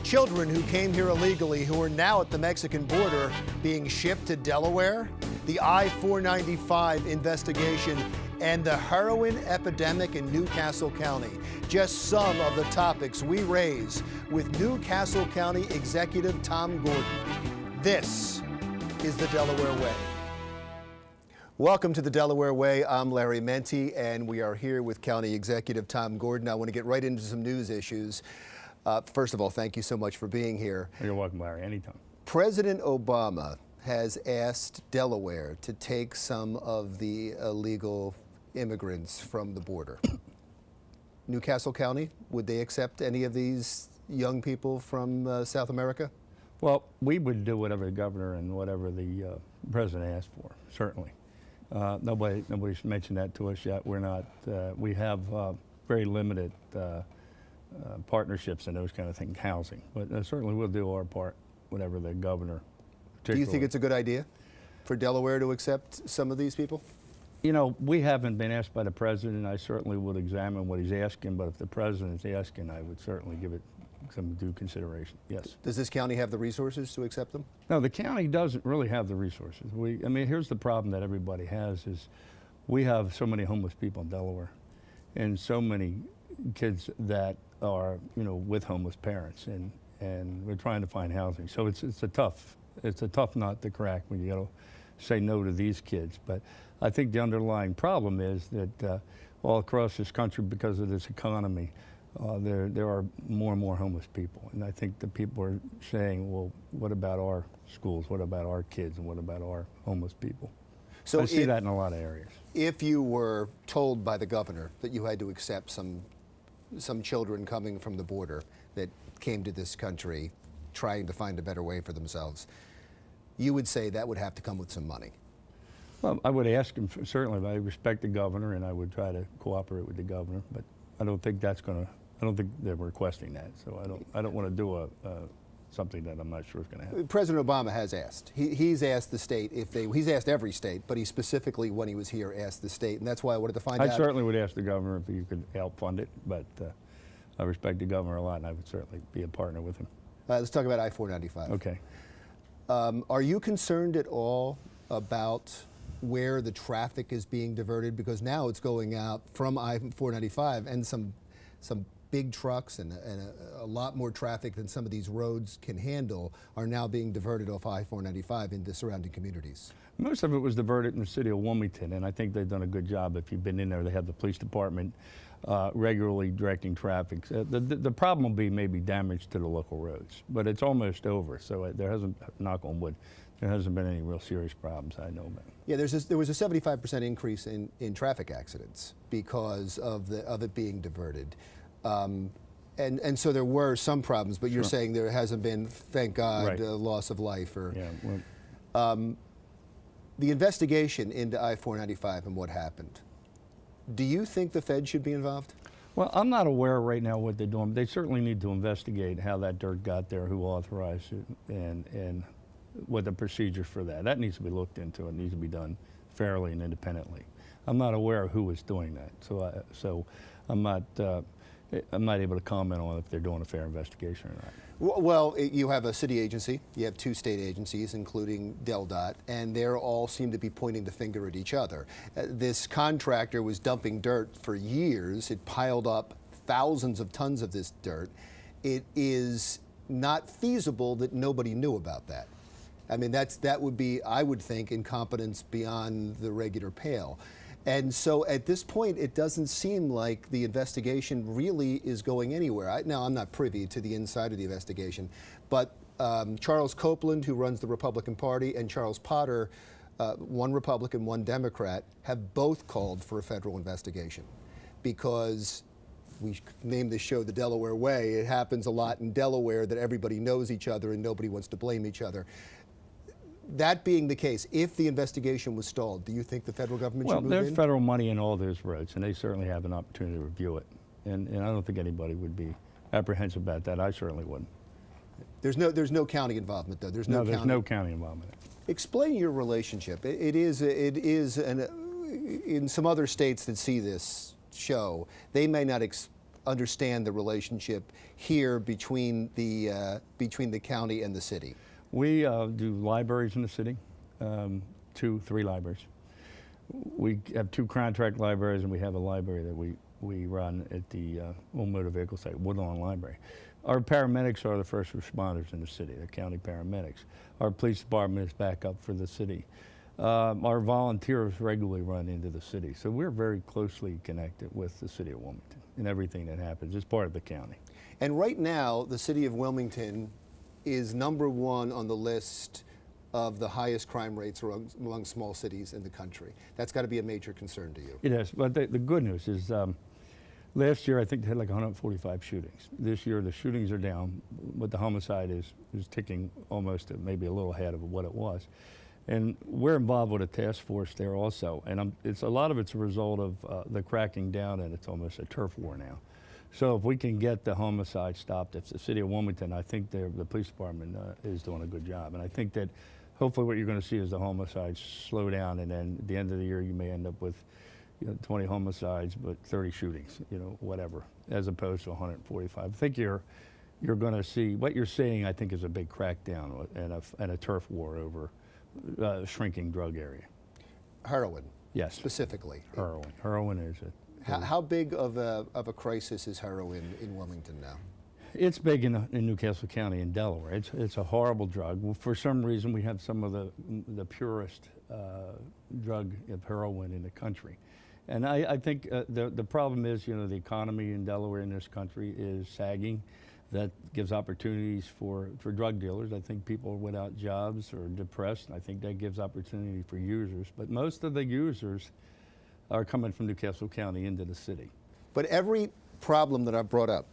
Children who came here illegally who are now at the Mexican border being shipped to Delaware, the I-495 investigation, and the heroin epidemic in Newcastle County. Just some of the topics we raise with Newcastle County Executive Tom Gordon. This is the Delaware Way. Welcome to the Delaware Way. I'm Larry Menti, and we are here with County Executive Tom Gordon. I want to get right into some news issues. First of all, thank you so much for being here. You're welcome, Larry, anytime. President Obama has asked Delaware to take some of the illegal immigrants from the border. Newcastle County, would they accept any of these young people from South America? Well, we would do whatever the governor and whatever the president asked for, certainly. Nobody's mentioned that to us yet. We're not, we have very limited partnerships and those kind of things, housing. But certainly we'll do our part, whatever the governor. Do you think it's a good idea for Delaware to accept some of these people? You know, we haven't been asked by the president. I certainly would examine what he's asking, but if the president's asking, I would certainly give it some due consideration, yes. Does this county have the resources to accept them? No, the county doesn't really have the resources. I mean, here's the problem that everybody has is we have so many homeless people in Delaware and so many kids that are, you know, with homeless parents, and we're trying to find housing. So it's a tough nut to crack when you got to say no to these kids. But I think the underlying problem is that all across this country, because of this economy, there are more and more homeless people. And I think the people are saying, well, what about our schools? What about our kids? And what about our homeless people? So I see that in a lot of areas. If you were told by the governor that you had to accept some children coming from the border that came to this country trying to find a better way for themselves, you would say that would have to come with some money. Well, I would ask him, certainly. I respect the governor, and I would try to cooperate with the governor, but I don't think that's going to, I don't think they're requesting that, so I don't want to do something that I'm not sure is going to happen. President Obama has asked. He's asked the state if they, he's asked every state, but he specifically, when he was here, asked the state, and that's why I wanted to find out. I certainly would ask the governor if he could help fund it, but I respect the governor a lot, and I would certainly be a partner with him. Let's talk about I-495. Okay. Are you concerned at all about where the traffic is being diverted? Because now it's going out from I-495, and some big trucks and a lot more traffic than some of these roads can handle are now being diverted off I-495 into surrounding communities. Most of it was diverted in the city of Wilmington, and I think they've done a good job. If you've been in there, they have the police department regularly directing traffic. The problem will be maybe damage to the local roads, but it's almost over, so there hasn't, knock on wood, there hasn't been any real serious problems I know about. Yeah, there was a 75% increase in traffic accidents because of it being diverted. And so there were some problems, but you're saying there hasn't been, thank God, loss of life. Or, yeah, well, the investigation into I-495 and what happened, do you think the Fed should be involved? Well, I'm not aware right now what they're doing, but they certainly need to investigate how that dirt got there, who authorized it, and what the procedure for that. That needs to be looked into. It needs to be done fairly and independently. I'm not aware of who was doing that, so I'm not able to comment on if they're doing a fair investigation or not. Well, you have a city agency, you have two state agencies, including DelDOT, and they all seem to be pointing the finger at each other. This contractor was dumping dirt for years. It piled up thousands of tons of this dirt. It is not feasible that nobody knew about that. I mean, that would be, I would think, incompetence beyond the regular pale. And so at this point, it doesn't seem like the investigation really is going anywhere. Now, I'm not privy to the inside of the investigation, but Charles Copeland, who runs the Republican Party, and Charles Potter, one Republican, one Democrat, have both called for a federal investigation because we named this show The Delaware Way. It happens a lot in Delaware that everybody knows each other and nobody wants to blame each other. That being the case, if the investigation was stalled, do you think the federal government should move in? Well, there's federal money in all those roads, and they certainly have an opportunity to review it. And I don't think anybody would be apprehensive about that. I certainly wouldn't. There's no county involvement, though. There's no county involvement. Explain your relationship. It is in some other states that see this show, they may not understand the relationship here between the county and the city? We do libraries in the city, 2, 3 libraries. We have 2 contract libraries, and we have a library that we run at the old motor vehicle site, Woodlawn Library. Our paramedics are the first responders in the city, the county paramedics. Our police department is backup for the city. Our volunteers regularly run into the city, so we're very closely connected with the city of Wilmington and everything that happens. It's part of the county. And right now, the city of Wilmington is #1 on the list of the highest crime rates among small cities in the country. That's got to be a major concern to you. It is, but the good news is last year I think they had like 145 shootings. This year the shootings are down, but the homicide is ticking almost maybe a little ahead of what it was. And we're involved with a task force there also, and it's a lot of it's a result of the cracking down, and it's almost a turf war now. So if we can get the homicide stopped, if the city of Wilmington, I think the police department is doing a good job, and I think that hopefully what you're going to see is the homicides slow down, and then at the end of the year you may end up with 20 homicides but 30 shootings, whatever, as opposed to 145. I think you're going to see what you're seeing. I think is a big crackdown and a turf war over shrinking drug area. Heroin. Yes. Specifically. Heroin. Heroin is it. How big of a crisis is heroin in Wilmington now? It's big in Newcastle County in Delaware. It's a horrible drug. Well, for some reason, we have some of the purest drug of heroin in the country. And I think the problem is, the economy in Delaware in this country is sagging. That gives opportunities for drug dealers. I think people without jobs or depressed. I think that gives opportunity for users. But most of the users are coming from Newcastle County into the city. But every problem that I've brought up,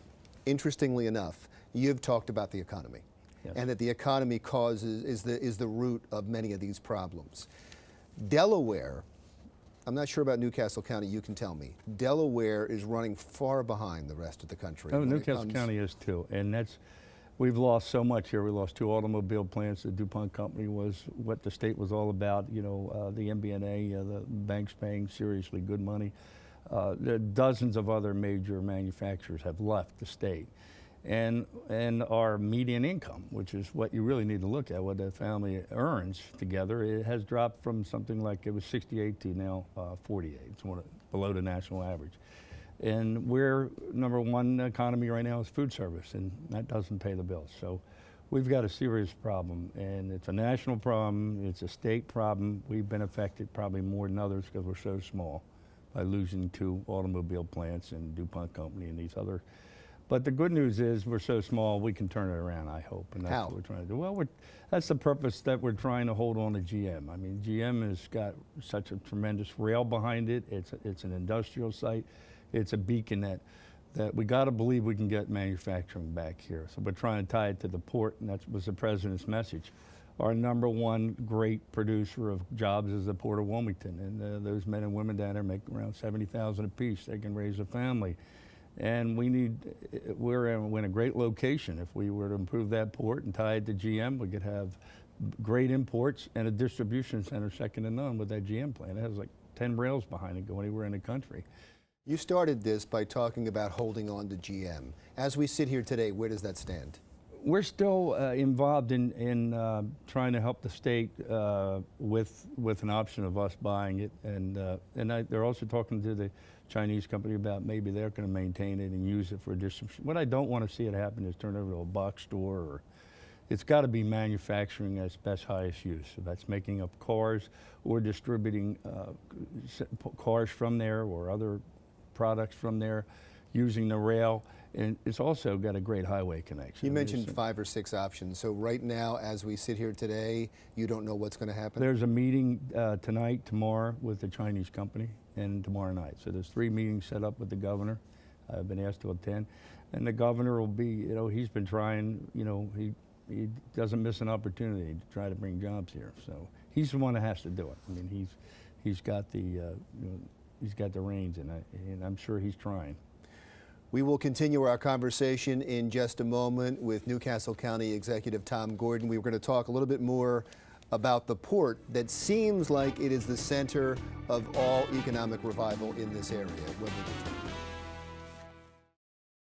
interestingly enough, you've talked about the economy. Yes. And that the economy is the root of many of these problems. Delaware, I'm not sure about Newcastle County, you can tell me. Delaware is running far behind the rest of the country. Oh, Newcastle County is too, and we've lost so much here. We lost 2 automobile plants. The DuPont company was what the state was all about. The MBNA, the banks paying seriously good money. Dozens of other major manufacturers have left the state. And our median income, which is what you really need to look at, what the family earns together, it has dropped from something like it was 68 to now 48. It's below the national average. And we're #1 economy right now is food service, and that doesn't pay the bills. So we've got a serious problem, and it's a national problem, it's a state problem. We've been affected probably more than others because we're so small by losing 2 automobile plants and DuPont company and these other. But the good news is we're so small we can turn it around, I hope, and that's what we're trying to do. Well, that's the purpose that we're trying to hold on to GM. I mean, GM has got such a tremendous rail behind it. It's an industrial site. It's a beacon that we got to believe we can get manufacturing back here. So we're trying to tie it to the port, and that was the president's message. Our #1 great producer of jobs is the Port of Wilmington, and those men and women down there make around $70,000 apiece. They can raise a family. And we're in a great location. If we were to improve that port and tie it to GM, we could have great imports and a distribution center second to none with that GM plant. It has like 10 rails behind it, go anywhere in the country. You started this by talking about holding on to GM. As we sit here today, where does that stand? We're still involved in trying to help the state with an option of us buying it, and they're also talking to the Chinese company about maybe they're going to maintain it and use it for distribution. What I don't want to see it happen is turn over to a box store. Or it's got to be manufacturing at its best, highest use. So that's making up cars or distributing cars from there or other products from there, using the rail. And it's also got a great highway connection. You mentioned 5 or 6 options. So right now, as we sit here today, you don't know what's going to happen? There's a meeting tonight, tomorrow, with the Chinese company, and tomorrow night. So there's 3 meetings set up with the governor. I've been asked to attend. And the governor will be, he's been trying, he doesn't miss an opportunity to try to bring jobs here. So he's the one that has to do it. I mean, he's got the reins, and I'm sure he's trying. We will continue our conversation in just a moment with Newcastle County Executive Tom Gordon. We were going to talk a little bit more about the port that seems like it is the center of all economic revival in this area. When we return.